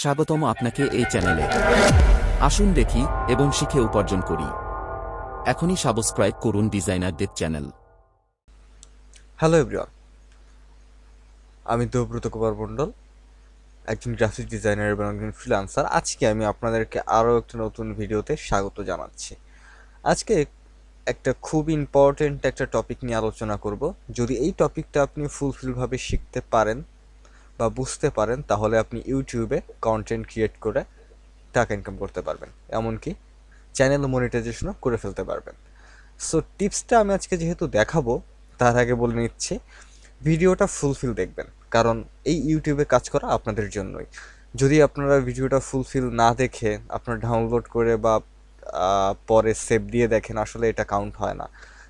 স্বাগতম আপনাকে এই চ্যানেলে। আসুন দেখি এবং শিখে উপার্জন করি। এখনই সাবস্ক্রাইব করুন ডিজাইনারদের চ্যানেল। হ্যালো এভরিওয়ান, আমি দেবব্রত কুমার মণ্ডল, একজন গ্রাফিক ডিজাইনার এবং একজন ফ্রিল্যান্সার। আজকে আমি আপনাদেরকে আরও একটা নতুন ভিডিওতে স্বাগত জানাচ্ছি। আজকে একটা খুব ইম্পর্টেন্ট একটা টপিক নিয়ে আলোচনা করব। যদি এই টপিকটা আপনি ফুলফিলভাবে শিখতে পারেন বা বুঝতে পারেন, তাহলে আপনি ইউটিউবে কন্টেন্ট ক্রিয়েট করে টাকা ইনকাম করতে পারবেন, এমনকি চ্যানেল মনিটাইজেশনও করে ফেলতে পারবেন। সো টিপসটা আমি আজকে যেহেতু দেখাবো, তার আগে বলে নিচ্ছি ভিডিওটা ফুলফিল দেখবেন, কারণ এই ইউটিউবে কাজ করা আপনাদের জন্যই। যদি আপনারা ভিডিওটা ফুলফিল না দেখে আপনারা ডাউনলোড করে বা পরে সেভ দিয়ে দেখেন, আসলে এটা কাউন্ট হয় না।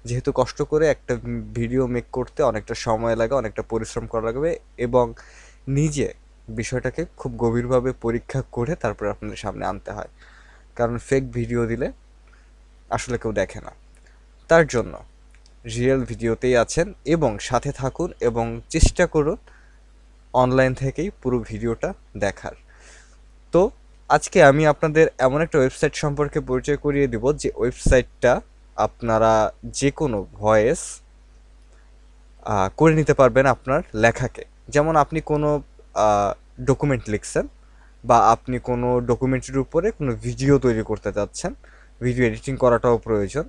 যেহেতু কষ্ট করে একটা ভিডিও মেক করতে অনেকটা সময় লাগে, অনেকটা পরিশ্রম করা লাগবে, এবং নিজে বিষয়টাকে খুব গভীরভাবে পরীক্ষা করে তারপরে আপনাদের সামনে আনতে হয়, কারণ ফেক ভিডিও দিলে আসলে কেউ দেখে না। তার জন্য রিয়েল ভিডিওতেই আছেন এবং সাথে থাকুন এবং চেষ্টা করুন অনলাইন থেকেই পুরো ভিডিওটা দেখার। তো আজকে আমি আপনাদের এমন একটা ওয়েবসাইট সম্পর্কে পরিচয় করিয়ে দিব, যে ওয়েবসাইটটা আপনারা যে কোনো ভয়েস করে নিতে পারবেন আপনার লেখাকে। যেমন আপনি কোনো ডকুমেন্ট লিখছেন বা আপনি কোনো ডকুমেন্টের উপরে কোনো ভিডিও তৈরি করতে যাচ্ছেন, ভিডিও এডিটিং করাটাও প্রয়োজন।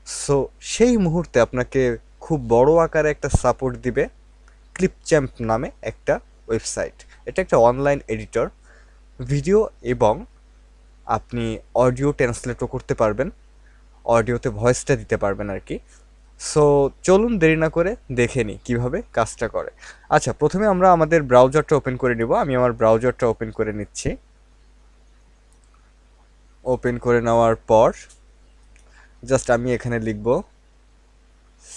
সো সেই মুহূর্তে আপনাকে খুব বড় আকারে একটা সাপোর্ট দিবে ক্লিপচ্যাম্প নামে একটা ওয়েবসাইট। এটা একটা অনলাইন এডিটর, ভিডিও এবং আপনি অডিও ট্রান্সলেটও করতে পারবেন, অডিওতে ভয়েসটা দিতে পারবেন আর কি। সো চলুন দেরি না করে দেখে নিই কীভাবে কাজটা করে। আচ্ছা, প্রথমে আমরা আমাদের ব্রাউজারটা ওপেন করে নিব। আমি আমার ব্রাউজারটা ওপেন করে নিচ্ছি। ওপেন করে নেওয়ার পর জাস্ট আমি এখানে লিখব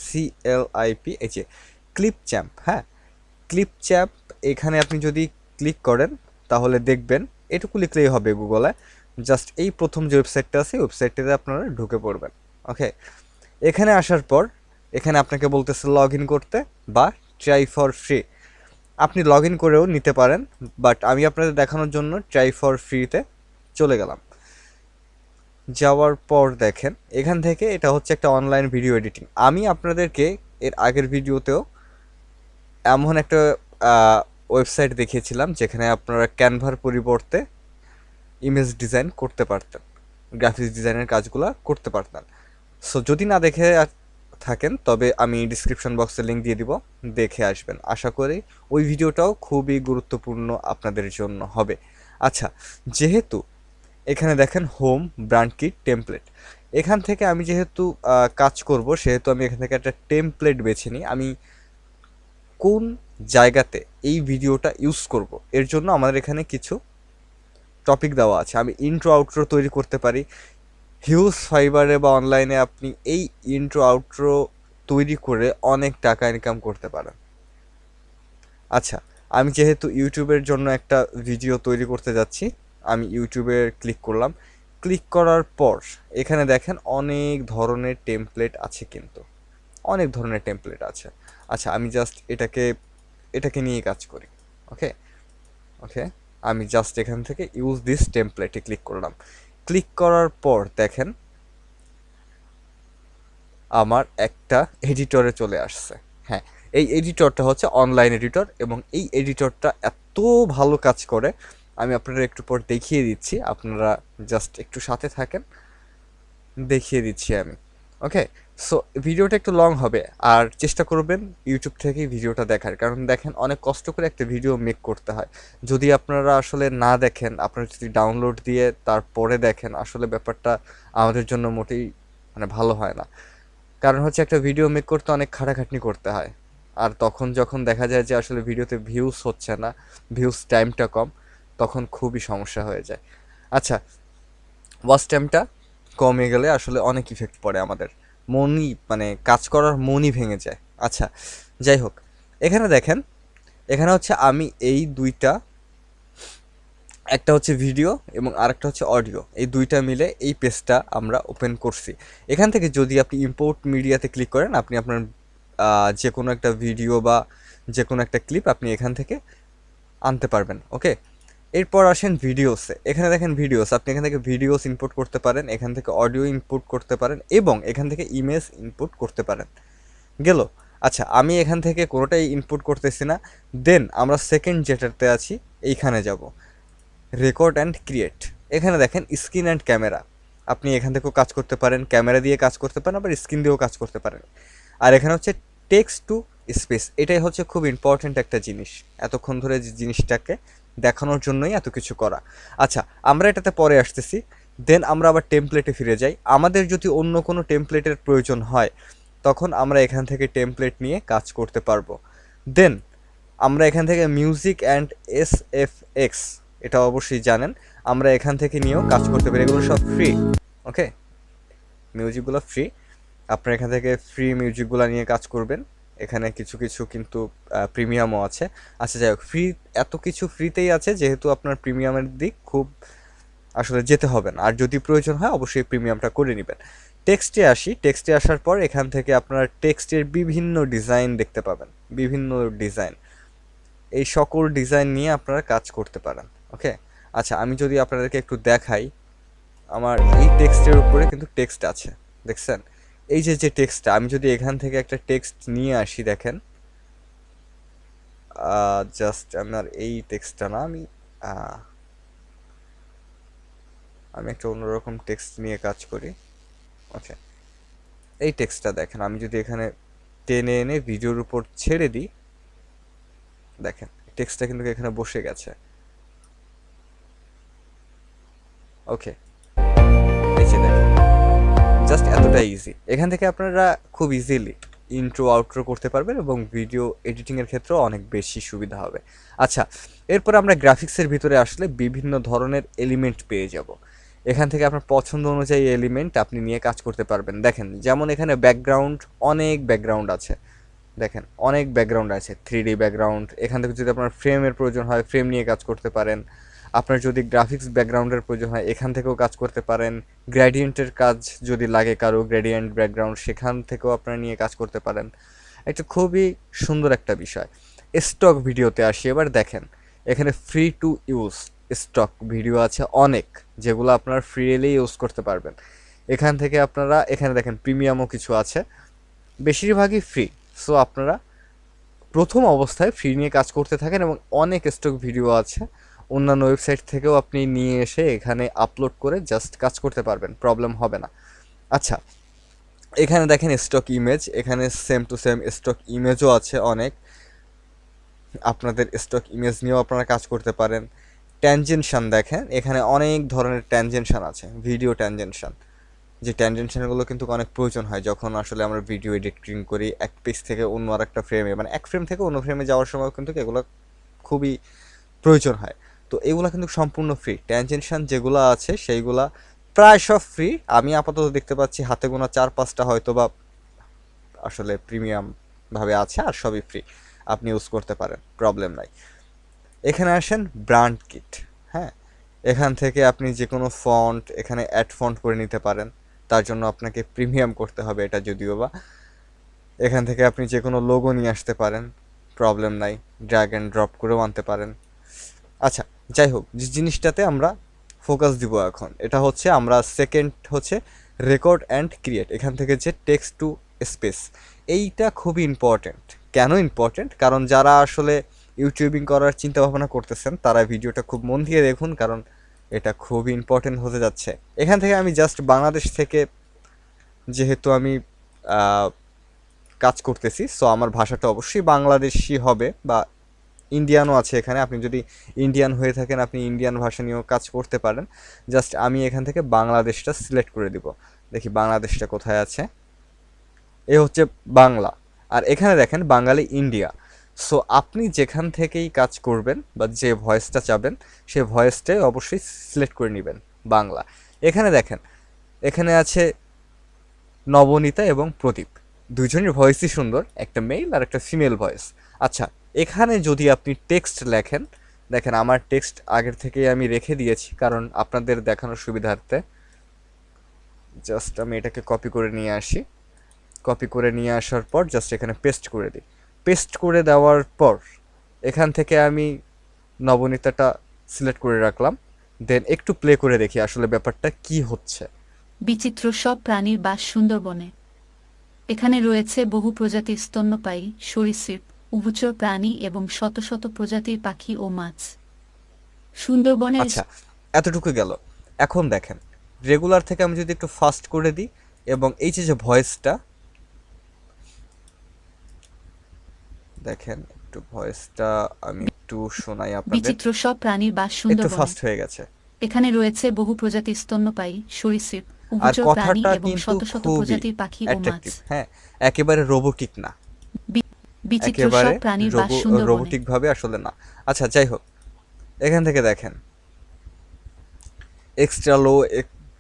CLIP, ক্লিপচ্যাম্প। হ্যাঁ, ক্লিপচ্যাম্প। এখানে আপনি যদি ক্লিক করেন তাহলে দেখবেন, এটুকু লিখলেই হবে গুগলে। জাস্ট এই প্রথম যে ওয়েবসাইটটা আছে, ওয়েবসাইটটাতে আপনারা ঢুকে পড়বেন। ওকে, এখানে আসার পর এখানে আপনাকে বলতেছে লগ ইন করতে বা ট্রাই ফর ফ্রি। আপনি লগ ইন করেও নিতে পারেন, বাট আমি আপনাদের দেখানোর জন্য ট্রাই ফর ফ্রিতে চলে গেলাম। যাওয়ার পর দেখেন এখান থেকে এটা হচ্ছে একটা অনলাইন ভিডিও এডিটিং। আমি আপনাদেরকে এর আগের ভিডিওতেও এমন একটা ওয়েবসাইট দেখিয়েছিলাম যেখানে আপনারা ক্যানভার পরিবর্তে ইমেজ ডিজাইন করতে পারতেন, গ্রাফিক্স ডিজাইনের কাজগুলো করতে পারতেন। সো যদি না দেখে থাকেন, তবে আমি ডিসক্রিপশন বক্সে লিঙ্ক দিয়ে দিব, দেখে আসবেন। আশা করি ওই ভিডিওটাও খুবই গুরুত্বপূর্ণ আপনাদের জন্য হবে। আচ্ছা, যেহেতু এখানে দেখেন হোম, ব্র্যান্ড কিট, টেমপ্লেট, এখান থেকে আমি যেহেতু কাজ করব, সেহেতু আমি এখান থেকে একটা টেমপ্লেট বেছে নিই। আমি কোন জায়গাতে এই ভিডিওটা ইউজ করব, এর জন্য আমাদের এখানে কিছু টপিক দেওয়া আছে। আমি ইন্ট্রো আউট্রো তৈরি করতে পারি। হিউজ ফাইবারে বা অনলাইনে আপনি এই ইন্ট্রো আউট্রো তৈরি করে অনেক টাকা ইনকাম করতে পারেন। আচ্ছা, আমি যেহেতু ইউটিউবের জন্য একটা ভিডিও তৈরি করতে যাচ্ছি, আমি ইউটিউবে ক্লিক করলাম। ক্লিক করার পর এখানে দেখেন অনেক ধরনের টেমপ্লেট আছে, কিন্তু অনেক ধরনের টেমপ্লেট আছে। আচ্ছা, আমি জাস্ট এটাকে নিয়ে কাজ করি। ওকে ওকে আমি জাস্ট এখান থেকে ইউজ দিস টেমপ্লেটে ক্লিক করলাম। ক্লিক করার পর দেখেন আমার একটা এডিটরে চলে আসছে। হ্যাঁ, এই এডিটরটা হচ্ছে অনলাইন এডিটর, এবং এই এডিটরটা এত ভালো কাজ করে, আমি আপনারা একটু পর দেখিয়ে দিচ্ছি। আপনারা জাস্ট একটু সাথে থাকেন, দেখিয়ে দিচ্ছি আমি। ওকে, সো ভিডিওটা একটু লং হবে, আর চেষ্টা করবেন ইউটিউব থেকেই ভিডিওটা দেখার, কারণ দেখেন অনেক কষ্ট করে একটা ভিডিও মেক করতে হয়। যদি আপনারা আসলে না দেখেন, আপনারা যদি ডাউনলোড দিয়ে তারপরে দেখেন, আসলে ব্যাপারটা আমাদের জন্য মোটেই ভালো হয় না। কারণ হচ্ছে একটা ভিডিও মেক করতে অনেক খাটাখাটনি করতে হয়, আর তখন যখন দেখা যায় যে আসলে ভিডিওতে ভিউজ হচ্ছে না, ভিউজ টাইমটা কম, তখন খুবই সমস্যা হয়ে যায়। আচ্ছা, ওয়াচ টাইমটা কমে গেলে আসলে অনেক ইফেক্ট পড়ে আমাদের, মনই কাজ করার মনই ভেঙে যায়। আচ্ছা, যাই হোক, এখানে দেখেন, এখানে হচ্ছে আমি এই দুইটা, একটা হচ্ছে ভিডিও এবং আরেকটা হচ্ছে অডিও, এই দুইটা মিলে এই পেজটা আমরা ওপেন করছি। এখান থেকে যদি আপনি ইম্পোর্ট মিডিয়াতে ক্লিক করেন, আপনি আপনার যে কোনো একটা ভিডিও বা যে কোনো একটা ক্লিপ আপনি এখান থেকে আনতে পারবেন। ওকে, এরপর আসেন ভিডিওসে। এখানে দেখেন ভিডিওস, আপনি এখান থেকে ভিডিওস ইনপুট করতে পারেন, এখান থেকে অডিও ইনপুট করতে পারেন এবং এখান থেকে ইমেজ ইনপুট করতে পারেন। গেল। আচ্ছা, আমি এখান থেকে কোনোটাই ইনপুট করতেছি না। দেন আমরা সেকেন্ড যেটাতে আছি এইখানে যাব, রেকর্ড অ্যান্ড ক্রিয়েট। এখানে দেখেন স্ক্রিন অ্যান্ড ক্যামেরা, আপনি এখান থেকেও কাজ করতে পারেন, ক্যামেরা দিয়ে কাজ করতে পারেন, আবার স্ক্রিন দিয়েও কাজ করতে পারেন। আর এখানে হচ্ছে টেক্সট টু স্পেস, এটাই হচ্ছে খুব ইম্পর্ট্যান্ট একটা জিনিস, এতক্ষণ ধরে যে জিনিসটাকে দেখানোর জন্যই এত কিছু করা। আচ্ছা, আমরা এটাতে পরে আসতেছি। দেন আমরা আবার টেমপ্লেটে ফিরে যাই। আমাদের যদি অন্য কোনো টেমপ্লেটের প্রয়োজন হয় তখন আমরা এখান থেকে টেমপ্লেট নিয়ে কাজ করতে পারবো। দেন আমরা এখান থেকে মিউজিক অ্যান্ড SFX, এটা অবশ্যই জানেন, আমরা এখান থেকে নিয়েও কাজ করতে পারি। এগুলো সব ফ্রি। ওকে, মিউজিকগুলো ফ্রি, আপনারা এখান থেকে ফ্রি মিউজিকগুলো নিয়ে কাজ করবেন। এখানে কিছু কিছু কিন্তু প্রিমিয়ামও আছে। আচ্ছা যাই হোক, ফ্রি এত কিছু ফ্রিতেই আছে যেহেতু আপনার প্রিমিয়ামের দিক খুব আসলে যেতে হবে না। আর যদি প্রয়োজন হয় অবশ্যই প্রিমিয়ামটা করে নেবেন। টেক্সটে আসি। টেক্সটে আসার পর এখান থেকে আপনার টেক্সটের বিভিন্ন ডিজাইন দেখতে পাবেন, বিভিন্ন ডিজাইন। এই সকল ডিজাইন নিয়ে আপনারা কাজ করতে পারেন। ওকে, আচ্ছা আমি যদি আপনাদেরকে একটু দেখাই, আমার এই টেক্সটের উপরে কিন্তু টেক্সট আছে, দেখছেন? এই যে যে টেক্সটটা, আমি যদি এখান থেকে একটা টেক্সট নিয়ে আসি, দেখেন, জাস্ট আমার এই টেক্সটটা না, আমি একটা অন্যরকম টেক্সট নিয়ে কাজ করি। ওকে, এই টেক্সটটা দেখেন, আমি যদি এখানে টেনে এনে ভিডিওর উপর ছেড়ে দিই, দেখেন টেক্সটটা কিন্তু এখানে বসে গেছে। ওকে, এই যে দেখেন, জাস্ট এতটা ইজি। এখান থেকে আপনারা খুব ইজিলি ইন্ট্রো আউট্রো করতে পারবেন এবং ভিডিও এডিটিংয়ের ক্ষেত্রেও অনেক বেশি সুবিধা হবে। আচ্ছা, এরপর আমরা গ্রাফিক্সের ভিতরে আসলে বিভিন্ন ধরনের এলিমেন্ট পেয়ে যাব। এখান থেকে আপনার পছন্দ অনুযায়ী এলিমেন্ট আপনি নিয়ে কাজ করতে পারবেন। দেখেন, যেমন এখানে ব্যাকগ্রাউন্ড, অনেক ব্যাকগ্রাউন্ড আছে, দেখেন অনেক ব্যাকগ্রাউন্ড আছে, 3D ব্যাকগ্রাউন্ড। এখান থেকে যদি আপনার ফ্রেমের প্রয়োজন হয় ফ্রেম নিয়ে কাজ করতে পারেন। আপনার যদি গ্রাফিক্স ব্যাকগ্রাউন্ডের প্রয়োজন হয় এখান থেকেও কাজ করতে পারেন। গ্রেডিয়েন্টের কাজ যদি লাগে কারো, গ্রেডিয়েন্ট ব্যাকগ্রাউন্ড, সেখান থেকেও আপনারা নিয়ে কাজ করতে পারেন। একটা খুবই সুন্দর একটা বিষয়। স্টক ভিডিওতে আসি এবার। দেখেন এখানে free to use stock video আছে অনেক, যেগুলো আপনারা ফ্রিলি ইউজ করতে পারবেন। এখান থেকে আপনারা, এখানে দেখেন প্রিমিয়ামও কিছু আছে, বেশিরভাগই ফ্রি। সো আপনারা প্রথম অবস্থায় ফ্রি নিয়ে কাজ করতে থাকেন এবং অনেক স্টক ভিডিও আছে অন্যান্য ওয়েবসাইট থেকেও আপনি নিয়ে এসে এখানে আপলোড করে জাস্ট কাজ করতে পারবেন, প্রবলেম হবে না। আচ্ছা, এখানে দেখেন স্টক ইমেজ, এখানে সেম টু সেম স্টক ইমেজও আছে অনেক, আপনাদের স্টক ইমেজ নিয়েও আপনারা কাজ করতে পারেন। ট্যানজেনশন দেখেন, এখানে অনেক ধরনের ট্যানজেনশন আছে, ভিডিও ট্যানজেনশন, যে ট্যানজেনশনগুলো কিন্তু অনেক প্রয়োজন হয় যখন আসলে আমরা ভিডিও এডিটিং করি এক পেজ থেকে অন্য আর একটা ফ্রেমে, মানে এক ফ্রেম থেকে অন্য ফ্রেমে যাওয়ার সময় কিন্তু এগুলো খুবই প্রয়োজন হয়। তো এগুলো কিন্তু সম্পূর্ণ ফ্রি। ট্যানজেনশন যেগুলো আছে সেইগুলা প্রায় সব ফ্রি। আমি আপাতত দেখতে পাচ্ছি হাতে গোনা 4-5টা হয়তো বা আসলে প্রিমিয়াম ভাবে আছে, আর সবই ফ্রি, আপনি ইউজ করতে পারেন, প্রবলেম নাই। এখানে আসেন ব্র্যান্ড কিট। হ্যাঁ, এখান থেকে আপনি যে কোনো ফন্ট এখানে অ্যাড ফন্ট করে নিতে পারেন, তার জন্য আপনাকে প্রিমিয়াম করতে হবে এটা যদিও বা। এখান থেকে আপনি যে কোনো লোগো নিয়ে আসতে পারেন, প্রবলেম নাই, ড্র্যাগ অ্যান্ড ড্রপ করেও আনতে পারেন। আচ্ছা যাই হোক, যে জিনিসটাতে আমরা ফোকাস দিব এখন, এটা হচ্ছে আমরা সেকেন্ড হচ্ছে রেকর্ড অ্যান্ড ক্রিয়েট। এখান থেকে যে টেক্সট টু স্পেস, এইটা খুবই ইম্পর্ট্যান্ট। কেন ইম্পর্ট্যান্ট? কারণ যারা আসলে ইউটিউবিং করার চিন্তা ভাবনা করতেছেন তারা ভিডিওটা খুব মন দিয়ে দেখুন, কারণ এটা খুবই ইম্পর্ট্যান্ট হতে যাচ্ছে। এখান থেকে আমি জাস্ট বাংলাদেশ থেকে, যেহেতু আমি কাজ করতেছি, সো আমার ভাষাটা অবশ্যই বাংলাদেশি হবে, বা ইন্ডিয়ানও আছে এখানে, আপনি যদি ইন্ডিয়ান হয়ে থাকেন আপনি ইন্ডিয়ান ভাষা নিয়েও কাজ করতে পারেন। জাস্ট আমি এখান থেকে বাংলাদেশটা সিলেক্ট করে দিব। দেখি বাংলাদেশটা কোথায় আছে, এ হচ্ছে বাংলা। আর এখানে দেখেন বাঙালি ইন্ডিয়া। সো আপনি যেখান থেকেই কাজ করবেন বা যে ভয়েসটা চাবেন সে ভয়েসটাই অবশ্যই সিলেক্ট করে নেবেন বাংলা। এখানে দেখেন, এখানে আছে নবনীতা এবং প্রদীপ, দুজনের ভয়েসই সুন্দর, একটা মেল আর একটা ফিমেল ভয়েস। আচ্ছা, এখানে যদি আপনি টেক্সট লেখেন, দেখেন আমার টেক্সট আগের থেকেই আমি রেখে দিয়েছি কারণ আপনাদের দেখানোর সুবিধার্থে। জাস্ট আমি এটাকে কপি করে নিয়ে আসি, কপি করে নিয়ে আসার পর জাস্ট এখানে পেস্ট করে দিই। পেস্ট করে দেওয়ার পর এখান থেকে আমি নবনীতাটা সিলেক্ট করে রাখলাম, দেন একটু প্লে করে দেখি আসলে ব্যাপারটা কি হচ্ছে। বিচিত্র সব প্রাণীর বাস সুন্দরবনে। এখানে রয়েছে বহু প্রজাতির স্তন্যপায়ী, সরীসৃপ, উভচর প্রাণী এবং শত শত প্রজাতির পাখি ও মাছ। সুন্দরবনের আচ্ছা, এতটুকু গেল। এখন দেখেন, রেগুলার থেকে আমি যদি একটু ফাস্ট করে দিই এবং এই যে ভয়েসটা দেখেন, একটু ভয়েসটা আমি একটু শোনাই আপনাদের। বিচিত্র সব প্রাণীর বাস একটু সুন্দরবনে। ফাস্ট হয়ে গেছে। এখানে রয়েছে বহু প্রজাতির স্তন্যপায়ী, সরীসৃপ, আর উভচর প্রাণী কথাটা এবং কিন্তু শত শত খুবই প্রজাতির পাখি ও মাছ। অ্যাট্রাকটিভ, হ্যাঁ, একেবারে রোবোটিক না, বিচিত্র একেবারে সব প্রাণীর বাস সুন্দরবনে। রোবোটিক ভাবে আসলে না। আচ্ছা, যাই হোক, এখান থেকে দেখেন এক্সট্রা লো,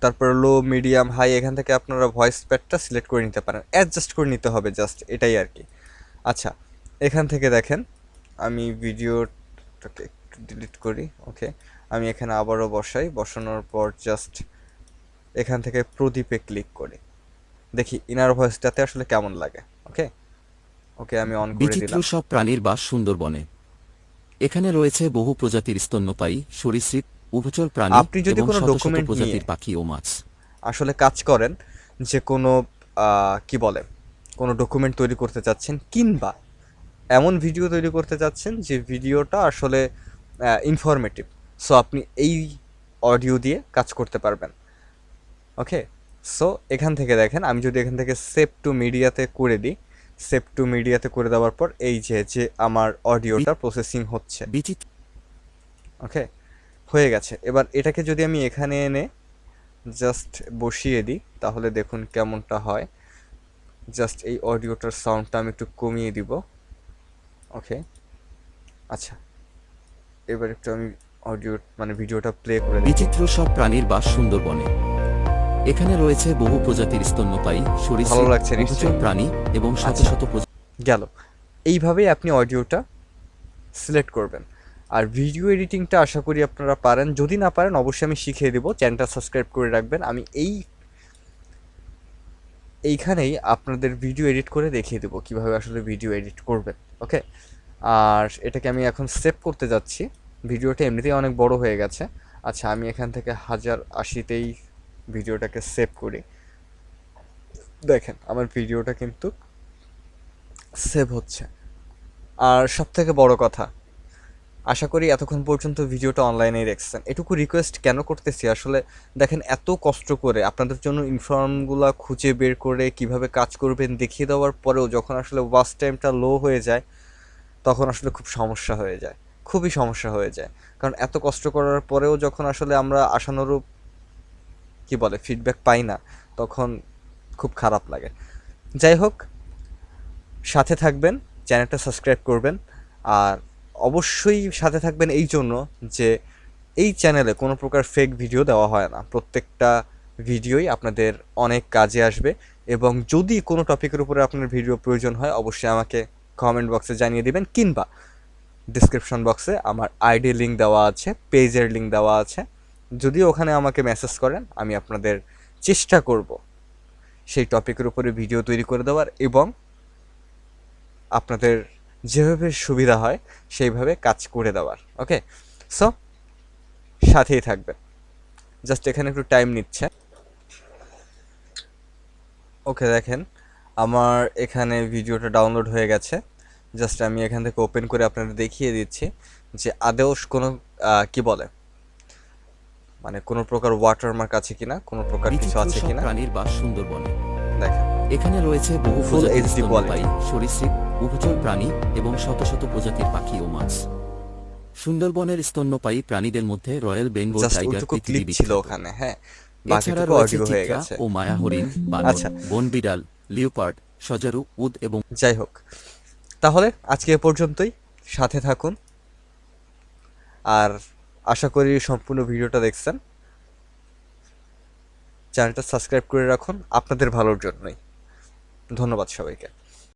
তারপর লো, মিডিয়াম, হাই, এখান থেকে আপনারা ভয়েস প্যাডটা সিলেক্ট করে নিতে পারেন, অ্যাডজাস্ট করে নিতে হবে, জাস্ট এটাই আর কি। আচ্ছা, এখান থেকে দেখেন আমি ভিডিওটাকে একটু ডিলিট করি। ওকে, আমি এখানে আবারও বসাই, বসানোর পর জাস্ট এখান থেকে প্রদীপে ক্লিক করি, দেখি ইনার ভয়েসটাতে আসলে কেমন লাগে। ওকে ওকে, আমি অন করে বিচিত্র দিলাম। সব প্রাণীর বাস সুন্দরবনে। এখানে রয়েছে বহু প্রজাতির স্তন্যপায়ী, সরীসৃপ, উভচর প্রাণী আপনি যদি এবং কোনো শত শত ডকুমেন্ট নিয়ে প্রজাতির পাখি ও মাছ। আসলে কাজ করেন, যে কোনো কি বলে, কোনো ডকুমেন্ট তৈরি করতে চাচ্ছেন, কিংবা এমন ভিডিও তৈরি করতে চাচ্ছেন যে ভিডিওটা আসলে ইনফরমেটিভ, সো আপনি এই অডিও দিয়ে কাজ করতে পারবেন। ওকে, সো এখান থেকে দেখেন, আমি যদি এখান থেকে সেভ টু মিডিয়াতে করে দিই, সেভ টু মিডিয়াতে করে দেওয়ার পর এই যে আমার অডিওটা প্রসেসিং হচ্ছে। বিচিত্র ওকে, হয়ে গেছে। এবার এটাকে যদি আমি এখানে এনে জাস্ট বসিয়ে দিই, তাহলে দেখুন কেমনটা হয়। জাস্ট এই অডিওটার সাউন্ডটা আমি একটু কমিয়ে দিব। ওকে, আচ্ছা, এবার একটু আমি অডিও মানে ভিডিওটা প্লে করে দিই। বিচিত্র সব প্রাণীর বাস সুন্দরবনে। এখানে রয়েছে বহু প্রজাতির স্তন্যপায়ী, ভালো সরীসৃপ, লাগছে উভচর নিশ্চয়ই। প্রাণী এবং শত আচ্ছা, শত গেল। এইভাবেই আপনি অডিওটা সিলেক্ট করবেন। আর ভিডিও এডিটিংটা আশা করি আপনারা পারেন, যদি না পারেন অবশ্যই আমি শিখিয়ে দেবো। চ্যানেলটা সাবস্ক্রাইব করে রাখবেন, আমি এইখানেই আপনাদের ভিডিও এডিট করে দেখিয়ে দেবো কীভাবে আসলে ভিডিও এডিট করবেন। ওকে, আর এটাকে আমি এখন সেভ করতে যাচ্ছি। ভিডিওটা এমনিতেই অনেক বড় হয়ে গেছে। আচ্ছা, আমি এখান থেকে 1080তেই ভিডিওটাকে সেভ করি। দেখেন আমার ভিডিওটা কিন্তু সেভ হচ্ছে। আর সবথেকে বড় কথা, আশা করি এতক্ষণ পর্যন্ত ভিডিওটা অনলাইনেই দেখছেন। এটুকু রিকোয়েস্ট কেন করতেছি আসলে, দেখেন এত কষ্ট করে আপনাদের জন্য ইনফর্মগুলো খুঁজে বের করে কিভাবে কাজ করবেন দেখিয়ে দেওয়ার পরেও যখন আসলে ওয়াচ টাইমটা লো হয়ে যায়, তখন আসলে খুব সমস্যা হয়ে যায়, খুবই সমস্যা হয়ে যায়। কারণ এত কষ্ট করার পরেও যখন আসলে আমরা আশানুরূপ কি বলে ফিডব্যাক পাই না, তখন খুব খারাপ লাগে। যাই হোক, সাথে থাকবেন, চ্যানেলটা সাবস্ক্রাইব করবেন। আর অবশ্যই সাথে থাকবেন এই জন্য যে এই চ্যানেলে কোনো প্রকার ফেক ভিডিও দেওয়া হয় না, প্রত্যেকটা ভিডিওই আপনাদের অনেক কাজে আসবে। এবং যদি কোনো টপিকের উপরে আপনার ভিডিও প্রয়োজন হয় অবশ্যই আমাকে কমেন্ট বক্সে জানিয়ে দিবেন, কিংবা ডিসক্রিপশন বক্সে আমার আইডি লিঙ্ক দেওয়া আছে, পেজের লিঙ্ক দেওয়া আছে। যদি ওখানে আমাকে মেসেজ করেন, আমি আপনাদের চেষ্টা করব সেই টপিকের উপরে ভিডিও তৈরি করে দেওয়ার, এবং আপনাদের যেভাবে সুবিধা হয় সেইভাবে কাজ করে দেওয়ার। ওকে, সো সাথেই থাকবেন। জাস্ট এখানে একটু টাইম নিচ্ছে। ওকে, দেখেন আমার এখানে ভিডিওটা ডাউনলোড হয়ে গেছে। জাস্ট আমি এখান থেকে ওপেন করে আপনাদের দেখিয়ে দিচ্ছি যে আদৌ কোনো কি বলে মানে কোনো প্রকার ওয়াটারমার্ক আছে কিনা, কোনো প্রকার কিছু বিচিত্র আছে সব কিনা। প্রাণীর বাস সুন্দরবনে। দেখেন এখানে রয়েছে বহু ফুল প্রজাতির এইচডি স্তন্যপায়ী, কোয়ালিটি। সরীসৃপ, উভচর প্রাণী এবং শত শত প্রজাতির পাখি ও মাছ। সুন্দরবনের স্তন্যপায়ী প্রাণীদের মধ্যে রয়্যাল বেঙ্গল জাস্ট টাইগার ওইটুকু পৃথিবী ক্লিপ ছিল বিখ্যাত। ওখানে, হ্যাঁ, এছাড়া বাকিটুকু রয়েছে অডিও হয়ে চিত্রা গেছে। ও মায়া হরিণ, বানর, আচ্ছা, বনবিড়াল, লিওপার্ড, সজারু, উদ এবং যাই হোক, তাহলে আজকে এ পর্যন্তই। সাথে থাকুন, আর আশা করি সম্পূর্ণ ভিডিওটা দেখছেন। চ্যানেলটা সাবস্ক্রাইব করে রাখুন আপনাদের ভালোর জন্যই। ধন্যবাদ সবাইকে।